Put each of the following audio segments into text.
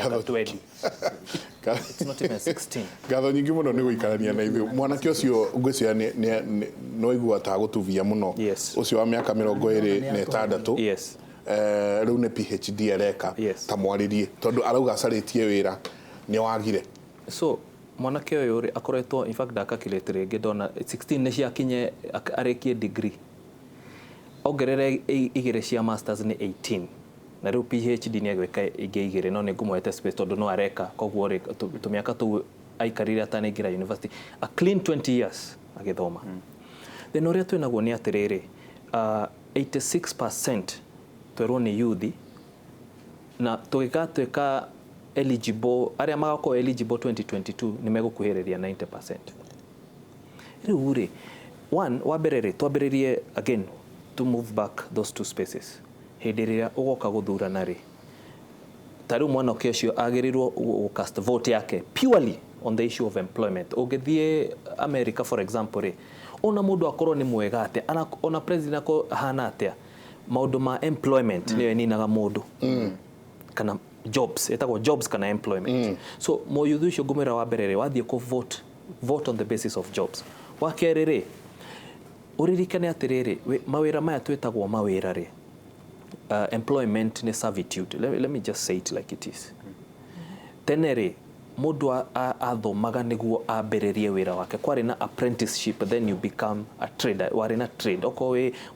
miaka 20. It's not even 16. Gatho nyingi muno ni guikarania na ithu mwanake ucio ngwiciria no igua ta gutuvia muno ucio wa miaka 26 yes riu ni PhD areka ta mwaririe tondu arauga acaritie wira ni wagire so mwanake uyu ri akoretwo in fact calculate rege dona 16 ni ciakinye arekie degree ongerere igire cia masters ni 18 na riu PhD ni agweka igire no ni ngumwete space tondu no areka koguo ri tumiaka tu aikarire atanigira university a clean 20 years agithoma then uria twinaguo ni atiriri 86% twerwo ni youth na tugikatweka eligible aria magako eligible 2022 ni megukuhiriria 90%. Riu ri one waberere twambiririe again to move back those two spaces hindiria ugoka guthurana ri tariu mwana ucio agirirwo cast vote yake purely on the issue of employment. Ugithie America for example ri ona mundu akorwo ni mwega ate ona president ko hana ate maundu ma employment ni ninaga mundu kana jobs etagwo jobs kana employment so mo yuthu cio ngumira wa berere wathie ku vote on the basis of jobs wa kerere uririkane atiriri mawira maya twetagwo mawira ri employment ni servitude. Let me just say it like it is. Tenere mundu athomaga niguo ambiririe wira wake kwari na apprenticeship then you become a trader wari na trade oko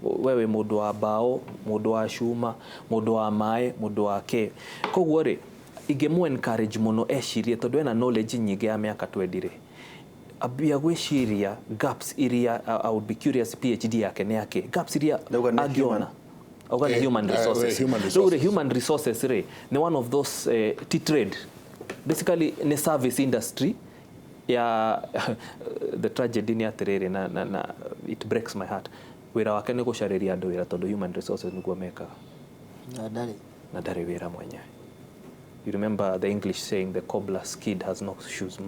wewe mundu wa bao mundu wa shuma mundu wa mai mundu wa ke koguo ri igemu encourage muno eshirie tondu ena knowledge nyingi ya miaka twendire abia gwiciria gaps iria I would be curious PhD yake ni yake gaps iria agiona human resources. Human resources re ni one of those trade basically ni service industry ya the tragedy ni atiriri na it breaks my heart wira wake ni gucariria andu wira tondu human resources niguo meka na ndari wira mwenyewe. You remember the English saying the cobbler's kid has no shoes.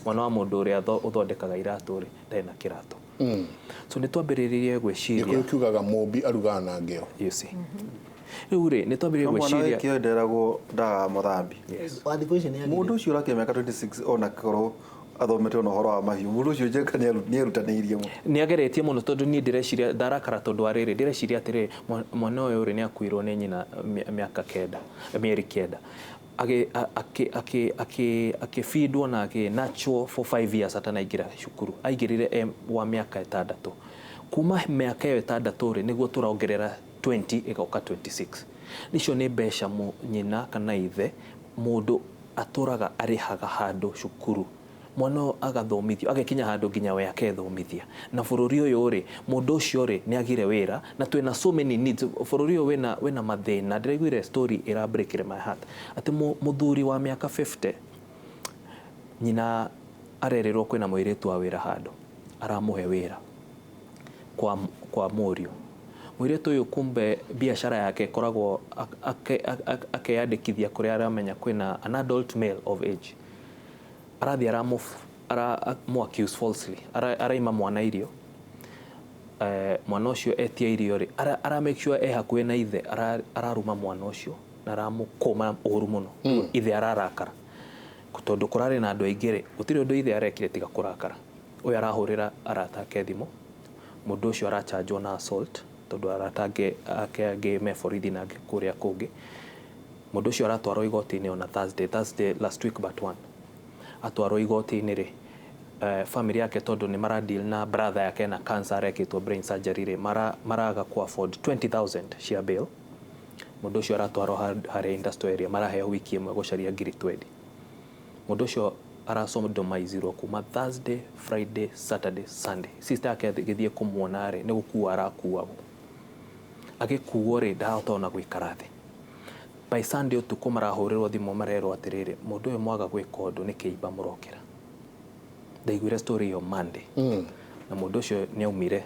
Mwana wa mundu uria uthondekaga iratu ri ndari na kiratu. So ni twambiririe gwiciria ni kugaga mumbi aruga na ngeo you see riu ri ni twambiririe gwiciria mwana wake nderagwo ndaga muthambi wathiko ici ni mundu ucio urake miaka 26 ona korwo athomete ona horo wa mahiu mundu ucio njeka ni erutaniirie mu ni ageretie muno tondu ni ndireciria ndarakara tondu ariri ndireciria atiri mwana uyu ri ni akuirwo ni nyina miaka 9 mieri 9 akifeedwo na natural for 5 years atanaingira shukuru aigirire wa miaka 6 kuma miaka 6 ri niguo turongerera 20 igoka 26 nicio ni besha nyina kana ithe mundu aturaga arihaga handu shukuru mwana agathomithio agekinya handu nginya we akethomithia na bururi uyu ri mundu ucio ri ni agire wira na twina so many needs bururi uyu wena mathina ndiraiguire story ira breakire my heart ati muthuri wa miaka 50 nyina arererwo kwina muiritu wa wira handu aramuhe wira kwa murio muiritu uyu kumbe biashara yake koragwo akeyandikithia kuri aramenya kwina an adult male of age arathi aramu accuse falsely araima mwana irio mwana ucio etia irio ri ara make sure hakuhe na ithe araruma mwana ucio na aramukoma uru muno ithe ararakara tondu kurari na andu aingire gutiri undu ithe arekire tiga kurakara uyu arahurira aratake thimu mundu ucio arachanjwo na assault tondu aratange ake meforithi na kuria kungi mundu ucio aratwarwo igoti-ini ona Thursday last week but one atwarwo igoti-ini ri family yake tondu ni mara deal na brother yake na cancer ekitwo brain surgery ri maraga ku afford 20,000 cia bail mundu ucio aratwarwo hari industrial area maraheo wiki imwe gucaria ngiri 20 mundu ucio arasomaizirwo kuma Thursday Friday Saturday Sunday sister yake githie kumuona ri ni gukua arakuagwo agikuo ri ndaotona gwikara thi by Sunday utuku marahurirwo thimu marerwo atiriri mundu uyu mwaga gwika undu ni kiiba murokera ndaiguire story yo Monday na mundu ucio ni aumire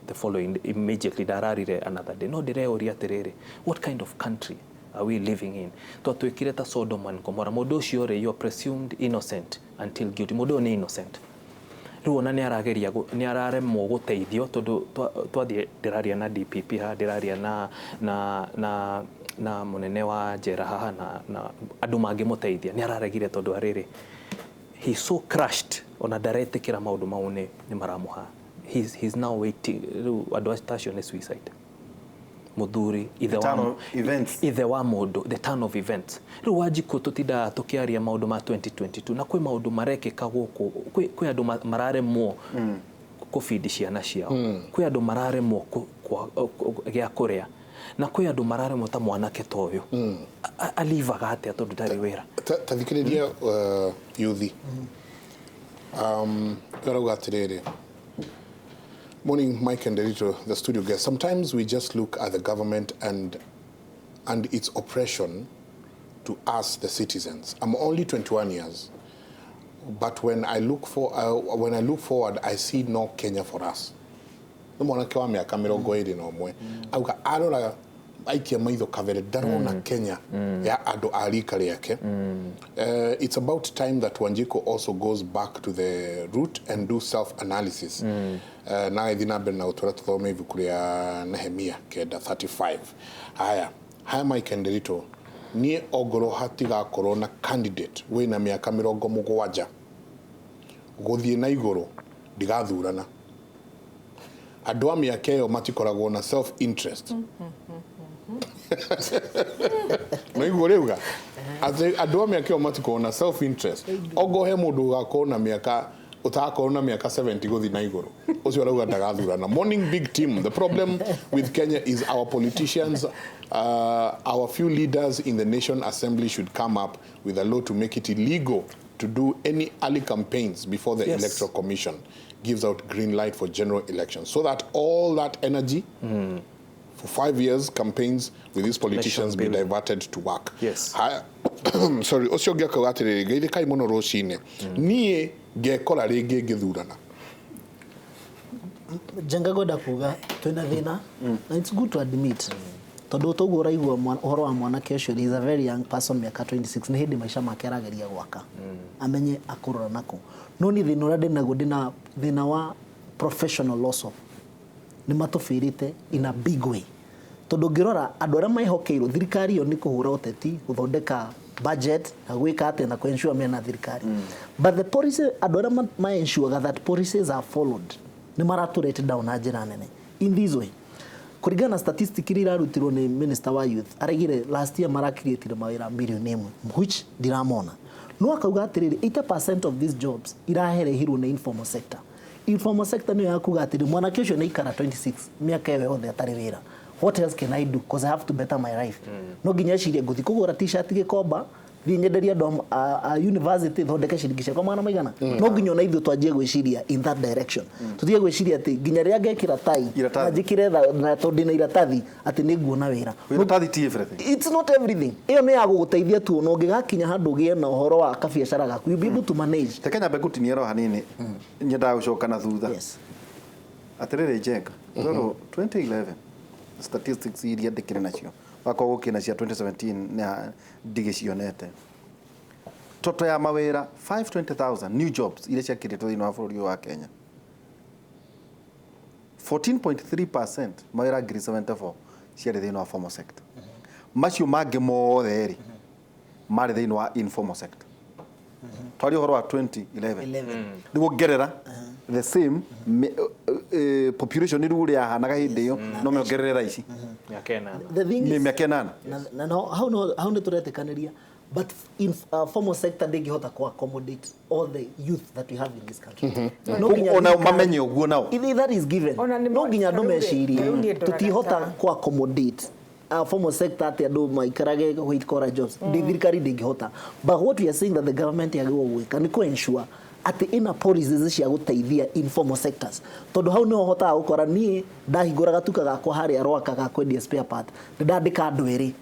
the following immediately dararire another day no direoria atiriri what kind of country are we living in twatwikire ta Sodom and Gomorrah mundu ucio ri you presumed innocent until guilty mundu ni innocent ruona ni arageria ni araremwo guteithio tondu twathie ndiraria na DPP ha ndiraria na na munene wa njera haha na andu mangimuteithia ni araregire tondu ariri he's so crushed ona ndaretikira maundu mau ni maramuha. He's now waiting andu acio ni suicide muthuri ithe wa mundu, the turn of events. Riu Wanjiku tutinda tukiaria maundu ma 2022 na kwi maundu marekeka guku, kwi andu mararemwo kufidi ciana ciao, kwi andu mararemwo gya kuria, na kwi andu mararemwo ta mwanake toyo alivaga atia tondu ndari wira. Tathikiriria yuthi garauga atiriri. Morning, Mike and Derito, the studio guest. Sometimes we just look at the government and its oppression to us, the citizens. I'm only 21 years, but when I look forward, I see no Kenya for us. No mwana kwa miaka mirongo iri no mwe. Auga arora aikia maitho kavere darona Kenya ya ado arika yake. It's about time that Wanjiku also goes back to the root and do self-analysis. Na idina bena utora tuthome ibuku ria Nehemia kenda 35. Haya Mike and Derito, ni ogoro hatiga korona candidate we na miaka mirongo mugwanja guthie na iguru ndigathurana. Andu a miaka iyo matikoragwo na self interest. No igureuga andu a miaka iyo matikoragwo na self interest. Ogohe mundu gako na miaka utakorona miaka 70 guthi na iguru ucio arauga ndagathurana. Morning big team. The problem with Kenya is our politicians, our few leaders in the Nation Assembly should come up with a law to make it illegal to do any early campaigns before the Electoral Commission gives out green light for general elections, so that all that energy for 5 years campaigns with these politicians be diverted to work. Yes. Sorry, ucio ngeka atiriri geithe kai muno rucine nie ngekora ringi ngithurana. Jangagoda kuga twina thina, and it's good to admit tondu toguo raigua uhoro wa mwana kesho is a very young person miaka 26 ni hindi maisha make arageria gwaka amenye akurora nako no ni thina rade nago dina thina wa professional loss of ni matufirite in a big way tondu ngirora andu aria maihokeirwo thirikari yo ni kuhura uteti guthondeka budget na gwika ate na kuensure mena thirikari but the policy andu aria ma ensure that policies are followed ni maraturete down na njira nene in this way. Kurigana statistic iri rarutirwo ni minister wa youth aragire last year mara created mawira million which diramona no akauga atiriri 80% of these jobs irahere hiro na informal sector ni yakuga atiri mwana kesho na ikara 26 miaka yewe othe atari wira. What else can I do because I have to better my life? No ginya ciria guthi kugura t-shirt gikomba thinyenderia dom university thondeke ciringisha kwa mwana maigana no ginya na ithu twanjie gwiciria in that direction tuthie gwiciria ati ginya ria ngekira tai njikire na tondi na iratathi ati ni nguona wira. Iratathi ti everything. It's not everything. Iyo ni yaguguteithia tu no ngigakinya handu gie na uhoro wa kabiashara gaku you be able to manage. Tekenya bekuti niero hanini nyenda gucoka na thutha. Yes. Atiriri jenga 2011 statistics iria ndikire nacio wako gukina cia 2017 na ndigicionete toto ya mawira 520,000 new jobs iria ciakiritwo thini wa bururi wa Kenya 14.3% mawira ngiri 74 ciari thini wa formal sector macio mangi mothe ri mari thini wa informal sector twari horo wa 2011 nigo gerera the same population iru ya hanaga hindi yo no meongerera ici the thing is mekenana no how no turetekaniria but in formal sector ndingihota ku accommodate all the youth that we have in this country no ginya ona mamenye uguo nao if that is given no ginya ndo mecirie tutihota ku accommodate formal sector ati andu maikarage white collar jobs thirikari ndingihota but what we are saying that the government yagwo gwika ni ku ensure ati ina policies cia guteithia informal sectors tondu hau no hota gukora ni ndahingura gatuka gakwa hari arwaka ga kwendia spare part ndandika andu eri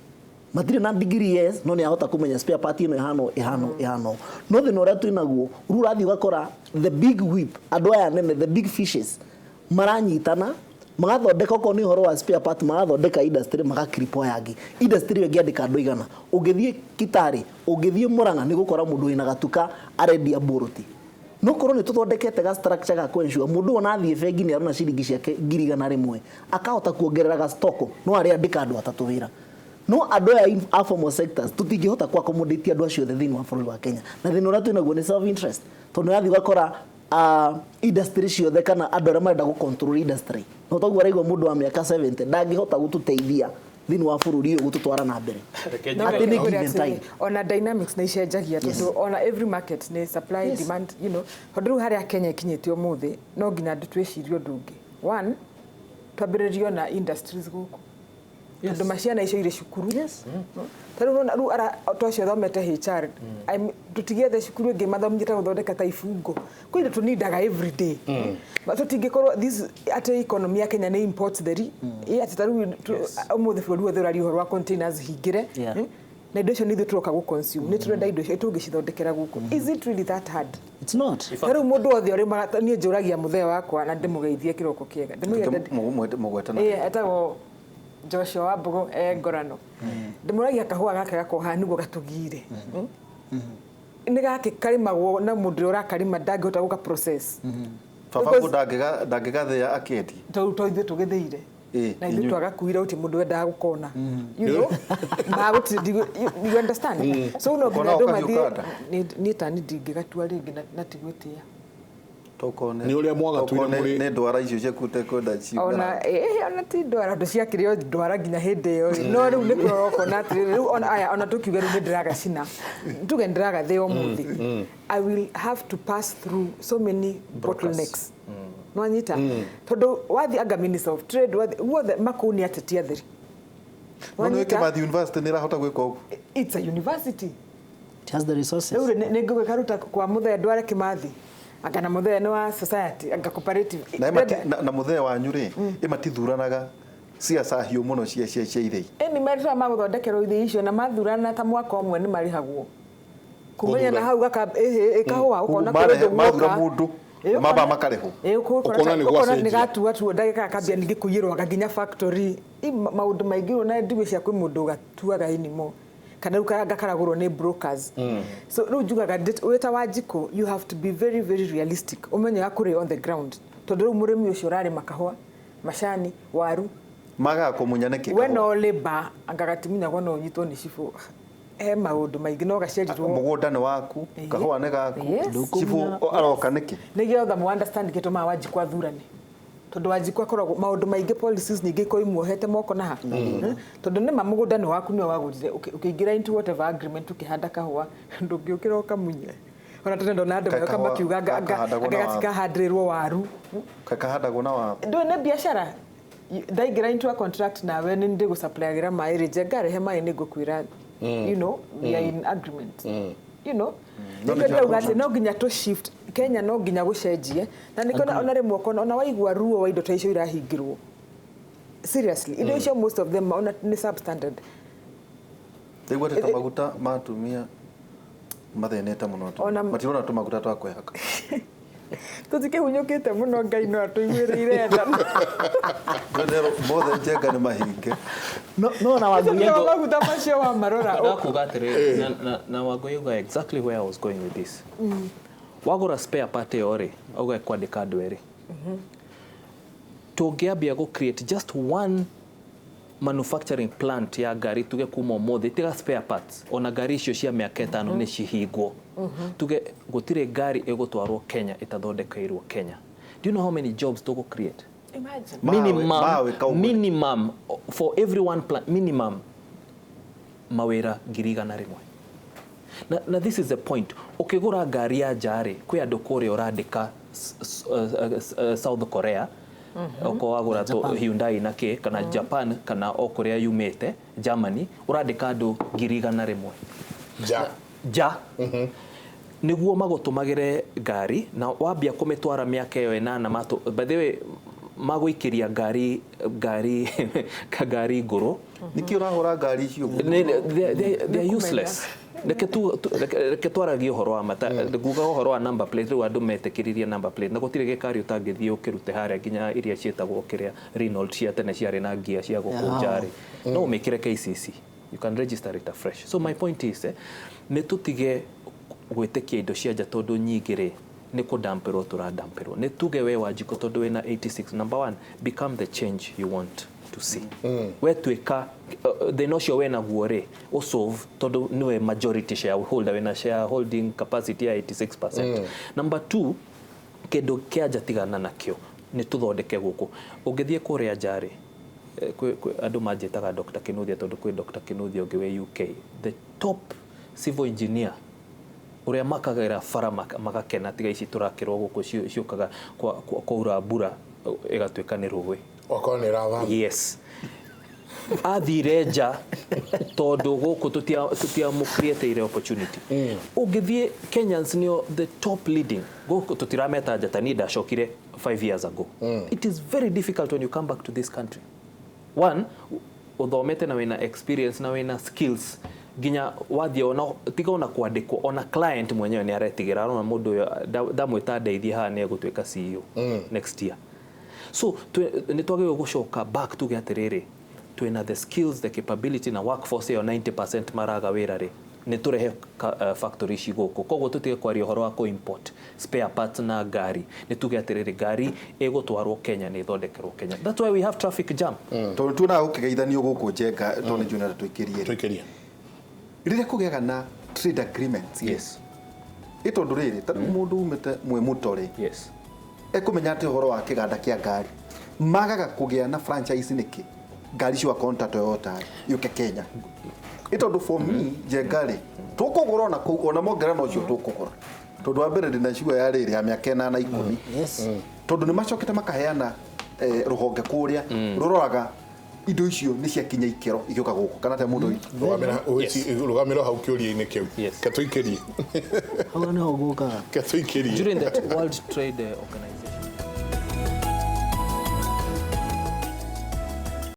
matire na degree yes no ni ahota kumenya spare part ino ihano no thino ria twinaguo rurathi gakora the big whip andu aya nene the big fishes maranyitana magathondeka ko ni horo wa spare part magathondeka industry magakripo yangi industry yo ngiandika andu igana ungithie Kitari ungithie Murang'a ni gukora mundu ina gatuka arendia buruti no korone tuthondekete ga structure ga kwensure mundu ona athie bengi ni arona ciringi ciake ngiri igana rimwe akahota kuongerera ga stock no ari andika andu atatu wira no andå aya informal sectors tutingihota ku accommodate andå acio thä wa bũrũri wa Kenya na thĩna ũrĩa twĩnaguo nĩ self interest tondũ yathi ũgakora industry ciothe kana andũ arĩa marenda gũ control industry no toguo araigua mũndũ wa mĩaka 70 ndangĩhota gũtũteithia thĩinĩ wa bũrũri ũyũ gũtũtwara na mbere at any given time ona dynamics nĩ icenjagia tondũ ona every market nĩ supply demand you know tondũ rĩu harĩa Kenya ikinyĩte ũmũthĩ no nginya twĩcirie ũndũ ũngĩ one twambĩrĩrio na industries gũkũ tondũ maciana icio irĩ cukuru tarĩu rĩu twacio thomete HR tũtigĩethe cukuru ĩngĩ mathomithĩte gũthondeka ta ibungo kwĩ indo tũnindaga every day tũtingĩkorwo this at economy ya Kenya nĩ imports theri ati tarĩu ũmũthĩ bũrũri wothe ũrari ũhoro wa containers hingĩre na indo icio nĩ ithuĩ tũroka gũ consume nĩ tũrenda indo icio tũngĩcithondekera gũkũ is it really that hard it's not tarĩu mũndũ wothe ũrĩ niĩ njũragia mũthee wakwa na ndĩmũgeithie kĩroko kĩega ndĩmũgeithie etagwo Joshua wa Mbogo Ngorano ndĩmũragia kahũa gake gakoha nĩguo gatũgire nĩ gake karimagwo na mũndũ ũrakarima ndangĩhota gũka process baba ndangĩgathĩa akĩendia tũithuĩ tũgĩthĩire na ithuĩ twagakuire uti mũndũ wendaga gũkona you know you understand so no nginya andũ mathiĩ niĩ tani ndingĩgatua rĩngĩ na tigwĩtĩa tokone ni uria mwaga tuire muri ne ndwara icio ciakute kwenda ciuga ona ti ndwara ndo ciakire ndwara nginya hindi yo no riu ni kuroroko na riu ona tukiuga riu ndiraga cina tuge ndiraga theo muthi I will have to pass through so many bottlenecks no anyita tondu wathi anga minister of trade wothe makuni atetia theri no ke bathi university ni rahota gwika ugu it's a university it has the resources riu ni ngwe karuta kwa muthe ndware Kimathi anga na muthee ni wa society anga cooperative na muthee wanyu ri imatithuranaga ciaca hiũ mũno cia ithei ni marĩtwa magũthondekerwo ithei icio na mathurana ta mwaka ũmwe ni marĩhagwo kumenya na hau kahũa ũkona mathura mũndũ maba makarĩhwo ũkona nĩ gatua tuo ndagĩka akambia ningĩ kũiyĩrwo nginya factory maũndũ maingĩ na ndigwĩ cia kwĩ mũndũ gatuaga inimo kana gakaragũrwo nĩ brokers so rĩu njugaga wĩta Wanjikũ you have to be very very realistic umenye akũrĩ on the ground tondũ rĩu mũrĩmi ũcio ũrarĩ makahũa macani waru maga kũmunya nĩkĩ we no labor angagatimunyagwo no ũnyitwo nĩ cibũ maũndũ maingĩ no gaciarirwo mũgũnda nĩ waku kahũa nĩ gaku cibũ aroka nĩkĩ nĩgetha mu understand gĩtũma Wanjikũ athurane tondu Wanjikũ akoragwo maũndũ maingĩ policies nyingĩ ko imuohete moko na ha tondu nĩ mamũgũnda nĩ waku nĩ wagũrire ukĩingira into whatever agreement ukĩhanda kahũa ndũngĩũkĩra ũkamunye ona tene ndona andũ moka makiuga gacikahandĩrĩrwo waru kakahandagwo na waru ndũ nĩ biacara ndaingĩra into a contract nawe nĩ ndĩgũsupplyagĩra maĩ rĩnje ngarehe maĩ nĩngũkwĩra you know we are in agreement you know no nginya to shift Kenya no nginya gũcenjie na nĩkona ona rĩmwe kona ona waigua ruo wa indo ta icio irahingĩrwo seriously indo icio most of them ona nĩ substandard tegwa ta maguta matumia mathenete mũno matirona tũmaguta twa kwĩhaka tũtikĩhunyũkĩte mũno Ngai no atũiguĩrĩire tha ndero mothe njenga nĩ mahinge no na Wangũi maguta macio wa marora ndakuga atĩrĩ na Wangũi yuga exactly where I was going with this wagũra spare part yore auga kwandĩka andũ erĩ tũngĩambia go create just one manufacturing plant ya gari tuge kuma ũmũthĩ tiga spare parts ona gari icio cia mĩaka 5 nĩ cihingwo tuge gũtirĩ gari ĩgũtwarwo Kenya ĩtathondekeirwo Kenya do you know how many jobs to go create imagine minimum for every one plant minimum mawĩra 100,000 na this is the point ukigura gari ya jari kwĩ andũ kũrĩa ũrandĩka South Korea oko wagura to Hyundai na ke kana Japan kana okũrĩa yumĩte Germany ũrandĩka andũ 100,000 ja niguo magũtũmagĩre gari na wambia kũmĩtwara mĩaka ĩyo 8 by the way magũikĩria gari ngũrũ niki ũrahũra gari icio they are useless reke twaragie ũhoro wa mata nguga ũhoro wa number plate rĩu andũ metĩkĩririe number plate na gũtirĩ gĩkari ũtangĩthiĩ ũkĩrute harĩa nginya iria ciĩtagwo kĩrĩa Renault cia tene ciarĩ na ngia cia gũkũnjarĩ no ũmĩkĩre KCC you can register it afresh so my point is nĩ tũtige gwĩtĩkia indo cia nja tondũ nyingĩ rĩ nĩ kũdampĩrwo tũradampĩrwo nĩ tuge we Wanjikũ tondũ wĩna 86 number 1 become the change you want to see we twika thina ucio we naguo ri usolve tondu niwe majority shareholder wena shareholding capacity ya 86%. Number 2, kindu kianja tigana nakio ni tuthondeke guku ungithie kuria njari andu manjitaga Dr. Kinuthia tondu kwi Dr. Kinuthia ungi we UK, the top civil engineer uria makagera fara magakena tiga ici turakirwo guku ciukaga kwa ura mbura igatwika ni rugwi wakone rava. Yes. Athire nja tondu guku tutia mu create opportunity. Ungithie Kenyans nio the top leading guku tutirameta nja tani ndacokire 5 years ago. It is very difficult when you come back to this country. One, uthomete na wina experience na wina skills ginya wathie ona tiga ona kwandikwo ona client mwenyewe ni aretigira ona mundu ndamwita ndeithie ha ni egutwika CEO next year. So ni twagire gucoka back tuge atiriri twina the skills, the capability na workforce yo 90% maraga wira ri ni turehe factory ici guku koguo tutige kwaria horo wa ko import spare parts na gari ni tuge atiriri gari egutwarwo Kenya ni thondekerwo Kenya. That's why we have traffic jam. Tondu tuna ukigeithanio guku njenga tondu juna twikirie rire kugega na trade agreements. Yes. Itondu riri ta mundu umete mwe mutore. Yes. Ekumenya ati horo wa kiganda kia ngari magaga kugia na franchise niki ngari cio contract Toyota yuke Kenya. Itondu for me jengari tukugura na ku ona mongera no cio tukugura tondu wa mbere ndina cigo ya riri ya miaka 8 na 10. Yes. Tondu ni macokete makaheana ruhonge kuria ruroraga indo icio ni cia kinya ikero igioka guku kana ta mundu rugamira hau kiuria-ini kiu Yes. katuikirie Hau ni ho guka katuikirie During that World Trade Organization